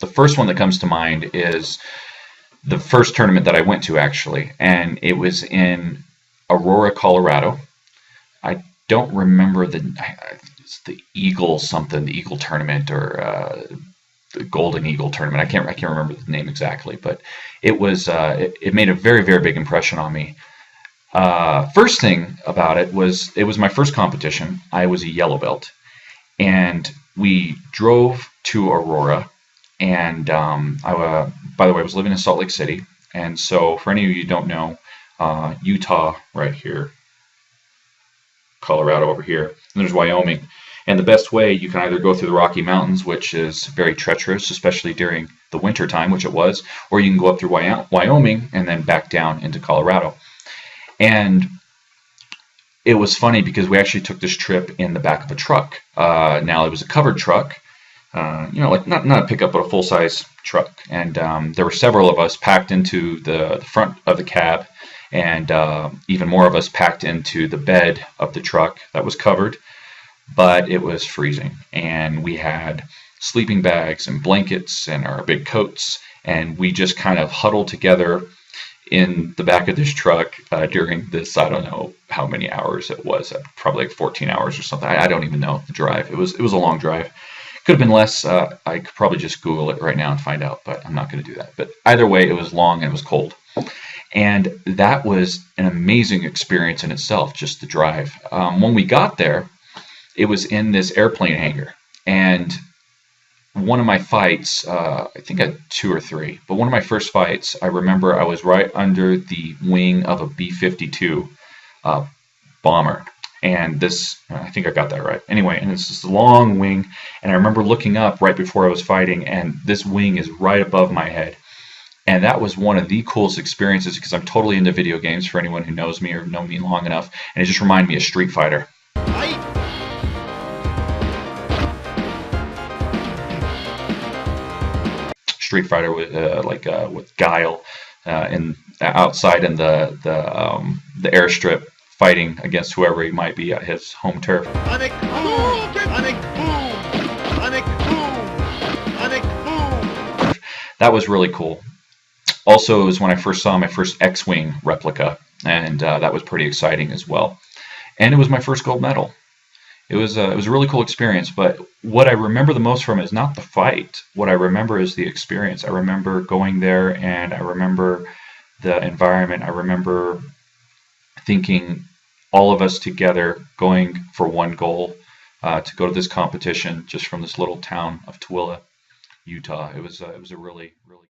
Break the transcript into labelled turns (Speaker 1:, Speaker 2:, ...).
Speaker 1: the first one that comes to mind is the first tournament that I went to actually, and it was in Aurora, Colorado. I don't remember it's the Eagle something, the Eagle tournament or the Golden Eagle tournament. I can't remember the name exactly, but it made a very very big impression on me. First thing about it was my first competition. I was a yellow belt, and we drove to Aurora. And by the way, I was living in Salt Lake City, and so for any of you who don't know, Utah right here, Colorado over here, and there's Wyoming. And the best way, you can either go through the Rocky Mountains, which is very treacherous, especially during the winter time, which it was, or you can go up through Wyoming and then back down into Colorado. And it was funny because we actually took this trip in the back of a truck. Now it was a covered truck, like not a pickup, but a full-size truck. And there were several of us packed into the front of the cab, and even more of us packed into the bed of the truck that was covered. But it was freezing, and we had sleeping bags and blankets and our big coats, and we just kind of huddled together in the back of this truck during this, I don't know how many hours it was, probably like 14 hours or something. I don't even know the drive. It was a long drive. Could have been less. I could probably just Google it right now and find out, but I'm not going to do that. But either way, it was long and it was cold. And that was an amazing experience in itself, just the drive. When we got there, it was in this airplane hangar. And one of my fights, I think I had 2 or 3, but one of my first fights, I remember I was right under the wing of a B-52 bomber. And this, I think I got that right. Anyway, and it's this long wing, and I remember looking up right before I was fighting, and this wing is right above my head. And that was one of the coolest experiences because I'm totally into video games for anyone who knows me or know me long enough, and it just reminded me of Street Fighter. Street Fighter with with Guile in outside in the airstrip, fighting against whoever he might be at his home turf. That was really cool. Also, it was when I first saw my first X-Wing replica, and that was pretty exciting as well. And it was my first gold medal. It was a really cool experience, but what I remember the most from it is not the fight. What I remember is the experience. I remember going there, and I remember the environment. I remember thinking all of us together going for one goal, to go to this competition just from this little town of Tooele, Utah. It was a really, really